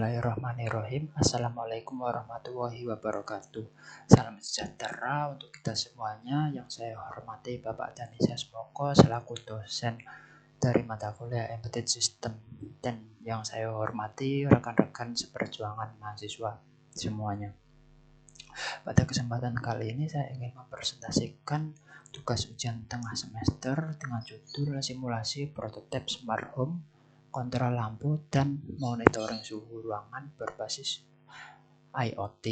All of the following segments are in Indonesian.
Bismillahirrahmanirrahim. Assalamualaikum warahmatullahi wabarakatuh. Salam sejahtera untuk kita semuanya. Yang saya hormati Bapak Danisha Smoko selaku dosen dari mata kuliah Embedded System, dan yang saya hormati rekan-rekan seperjuangan mahasiswa semuanya. Pada kesempatan kali ini saya ingin mempresentasikan tugas ujian tengah semester dengan judul simulasi prototipe smart home, kontrol lampu, dan monitoring suhu ruangan berbasis IoT.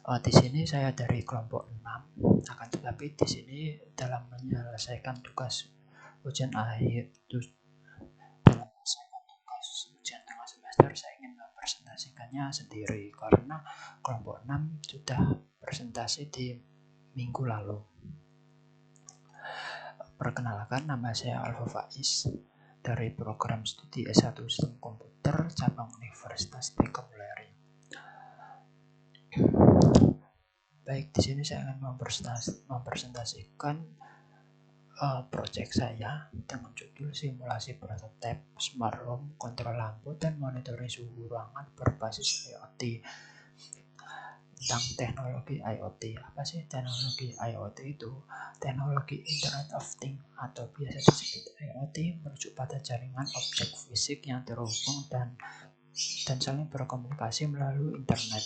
Di sini saya dari kelompok 6, akan tetapi di sini dalam menyelesaikan tugas ujian ujian tengah semester saya ingin mempresentasikannya sendiri karena kelompok 6 sudah presentasi di minggu lalu. Perkenalkan, nama saya Alfa Faiz dari program studi S1 Sistem Komputer cabang Universitas Teckomaleri. Baik, di sini saya akan mempresentasikan proyek saya dengan judul simulasi prototipe smart home, kontrol lampu, dan monitoring suhu ruangan berbasis IoT. Tentang teknologi IoT. Apa sih teknologi IoT itu? Teknologi Internet of Things atau biasa disebut IoT merujuk pada jaringan objek fisik yang terhubung dan saling berkomunikasi melalui internet.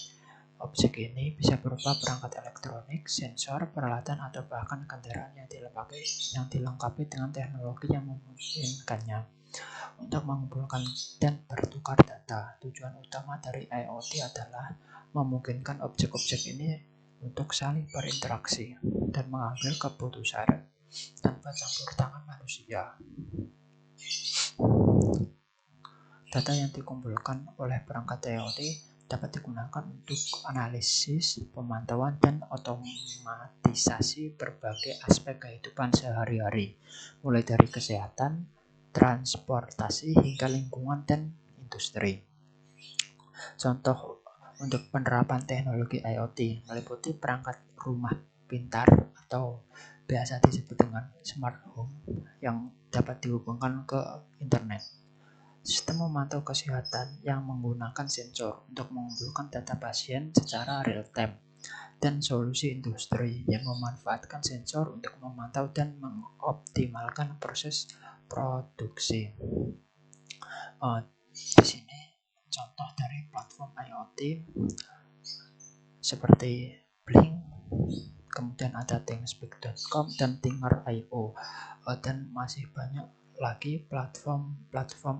Objek ini bisa berupa perangkat elektronik, sensor, peralatan, atau bahkan kendaraan yang dilengkapi dengan teknologi yang memungkinkannya untuk mengumpulkan dan bertukar data. Tujuan utama dari IoT adalah memungkinkan objek-objek ini untuk saling berinteraksi dan mengambil keputusan tanpa campur tangan manusia. Data yang dikumpulkan oleh perangkat IoT dapat digunakan untuk analisis, pemantauan, dan otomatisasi berbagai aspek kehidupan sehari-hari, mulai dari kesehatan, transportasi, hingga lingkungan dan industri. Contoh untuk penerapan teknologi IoT meliputi perangkat rumah pintar atau biasa disebut dengan smart home yang dapat dihubungkan ke internet. Sistem memantau kesehatan yang menggunakan sensor untuk mengumpulkan data pasien secara real time, dan solusi industri yang memanfaatkan sensor untuk memantau dan mengoptimalkan proses produksi. Di sini contoh dari platform IoT seperti Blink, kemudian ada thingspeak.com dan Thinker.io, dan masih banyak lagi platform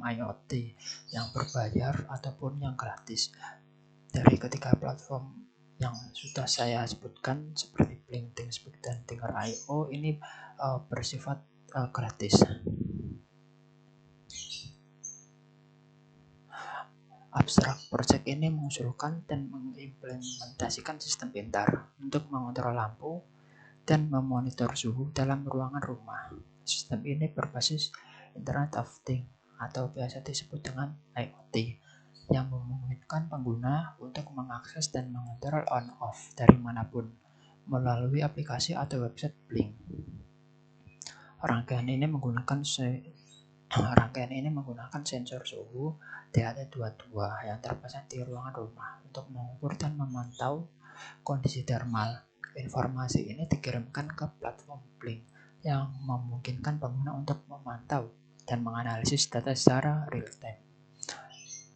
IoT yang berbayar ataupun yang gratis. Dari ketiga platform yang sudah saya sebutkan seperti Blink, thingspeak, dan Thinker.io ini bersifat gratis. Abstrak project ini mengusulkan dan mengimplementasikan sistem pintar untuk mengontrol lampu dan memonitor suhu dalam ruangan rumah. Sistem ini berbasis Internet of Things atau biasa disebut dengan IoT yang memungkinkan pengguna untuk mengakses dan mengontrol on-off dari manapun melalui aplikasi atau website Blink. Rangkaian ini menggunakan sensor suhu DHT22 yang terpasang di ruangan rumah untuk mengukur dan memantau kondisi thermal. Informasi ini dikirimkan ke platform Blink yang memungkinkan pengguna untuk memantau dan menganalisis data secara real time.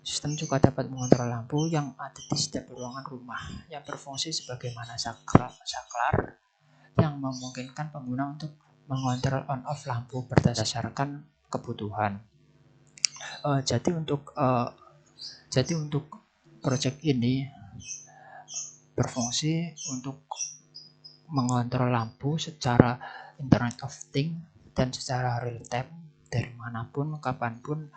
Sistem juga dapat mengontrol lampu yang ada di setiap ruangan rumah yang berfungsi sebagaimana saklar yang memungkinkan pengguna untuk mengontrol on-off lampu berdasarkan kebutuhan. Jadi untuk proyek ini berfungsi untuk mengontrol lampu secara Internet of Things dan secara real time dari manapun, kapanpun,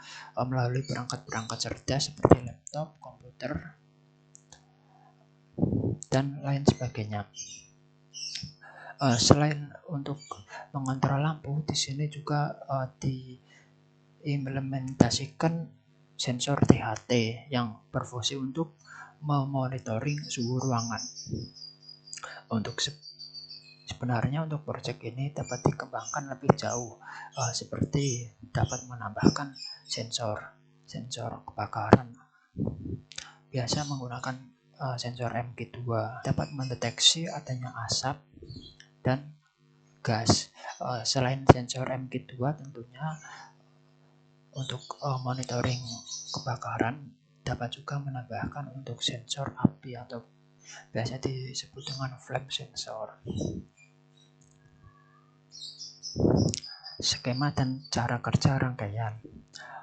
melalui perangkat-perangkat cerdas seperti laptop, komputer, dan lain sebagainya. Selain untuk mengontrol lampu, di sini juga diimplementasikan sensor THT yang berfungsi untuk memonitoring suhu ruangan. Sebenarnya untuk proyek ini dapat dikembangkan lebih jauh, seperti dapat menambahkan sensor kebakaran, biasa menggunakan sensor MG2, dapat mendeteksi adanya asap dan gas. Selain sensor MG2 tentunya untuk monitoring kebakaran dapat juga menambahkan untuk sensor api atau biasa disebut dengan flame sensor. Skema dan cara kerja rangkaian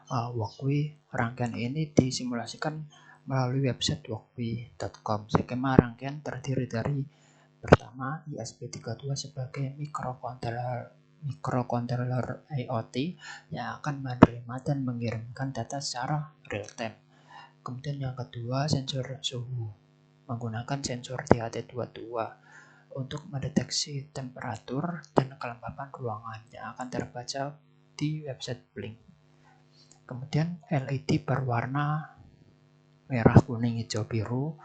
Walkway. Rangkaian ini disimulasikan melalui website walkway.com. Skema rangkaian terdiri dari pertama ESP32 sebagai microcontroller IoT yang akan menerima dan mengirimkan data secara real time. Kemudian yang kedua sensor suhu menggunakan sensor THT22 untuk mendeteksi temperatur dan kelembapan ruangan yang akan terbaca di website Blink. Kemudian LED berwarna merah, kuning, hijau, biru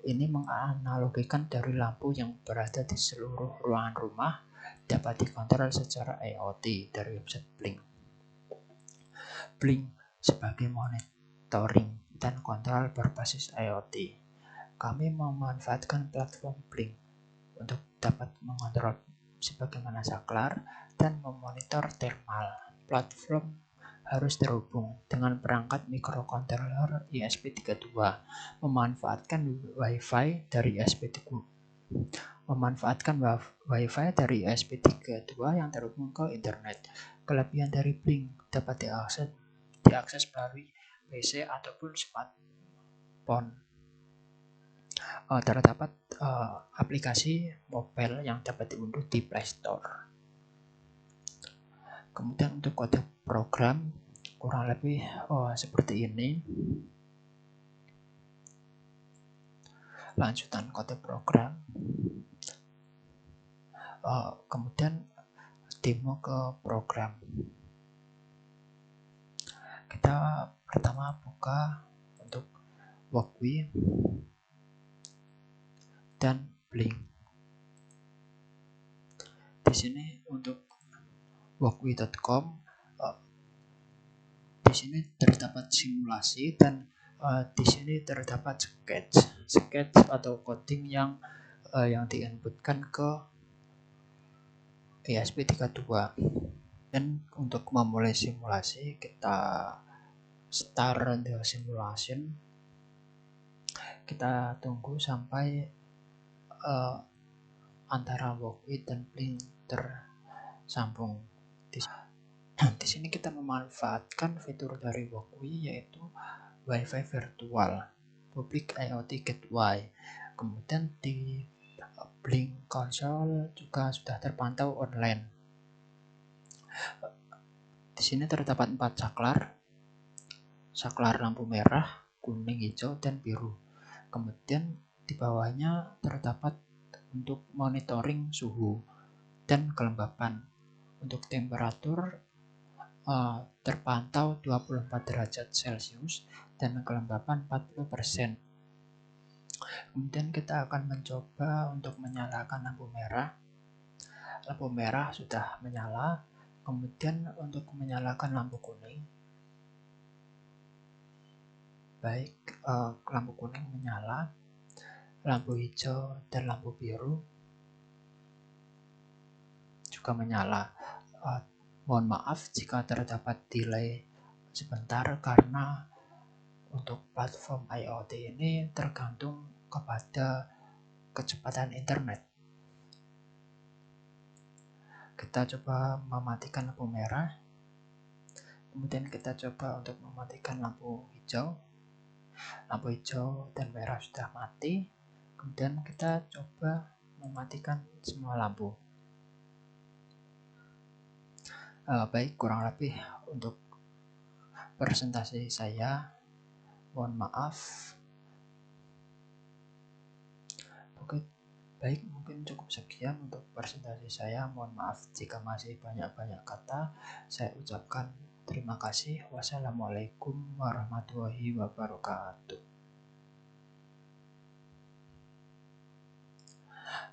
ini menganalogikan dari lampu yang berada di seluruh ruangan rumah dapat dikontrol secara IoT dari website Blink. Blink sebagai monitoring dan kontrol berbasis IoT. Kami memanfaatkan platform Blink untuk dapat mengontrol sebagaimana saklar dan memonitor thermal. Platform harus terhubung dengan perangkat microcontroller ESP32, memanfaatkan Wi-Fi dari ESP32 yang terhubung ke internet. Kelebihan dari Blink dapat diakses melalui PC ataupun smartphone. Terdapat aplikasi mobile yang dapat diunduh di Play Store. Kemudian untuk kode program kurang lebih seperti ini. Lanjutan kode program. Kemudian demo ke program. Kita pertama buka untuk Walkway dan Blink. Di sini untuk walkway.com di sini terdapat simulasi dan di sini terdapat sketch atau coding yang diinputkan ke ESP32. Dan untuk memulai simulasi kita start the simulation. Kita tunggu sampai antara Walkway dan Blink tersambung. Di sini kita memanfaatkan fitur dari Walkway yaitu Wi-Fi virtual, Public IoT Gateway. Kemudian di Blink Console juga sudah terpantau online. Di sini terdapat 4 saklar lampu merah, kuning, hijau, dan biru. Kemudian di bawahnya terdapat untuk monitoring suhu dan kelembapan. Untuk temperatur terpantau 24 derajat Celcius dan kelembapan 40%. Kemudian kita akan mencoba untuk menyalakan lampu merah. Lampu merah sudah menyala. Kemudian untuk menyalakan lampu kuning. Baik, lampu kuning menyala. Lampu hijau dan lampu biru juga menyala. Mohon maaf jika terdapat delay sebentar karena untuk platform IoT ini tergantung kepada kecepatan internet. Kita coba mematikan lampu merah. Kemudian kita coba untuk mematikan lampu hijau. Lampu hijau dan merah sudah mati. Kemudian kita coba mematikan semua lampu. Baik, kurang lebih untuk presentasi saya. Mohon maaf. Oke, baik, mungkin cukup sekian untuk presentasi saya. Mohon maaf jika masih banyak-banyak kata. Saya ucapkan terima kasih. Wassalamualaikum warahmatullahi wabarakatuh.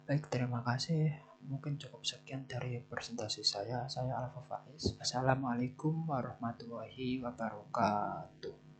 Baik, terima kasih. Mungkin cukup sekian dari presentasi saya. Saya Alfa Faiz. Wassalamualaikum warahmatullahi wabarakatuh.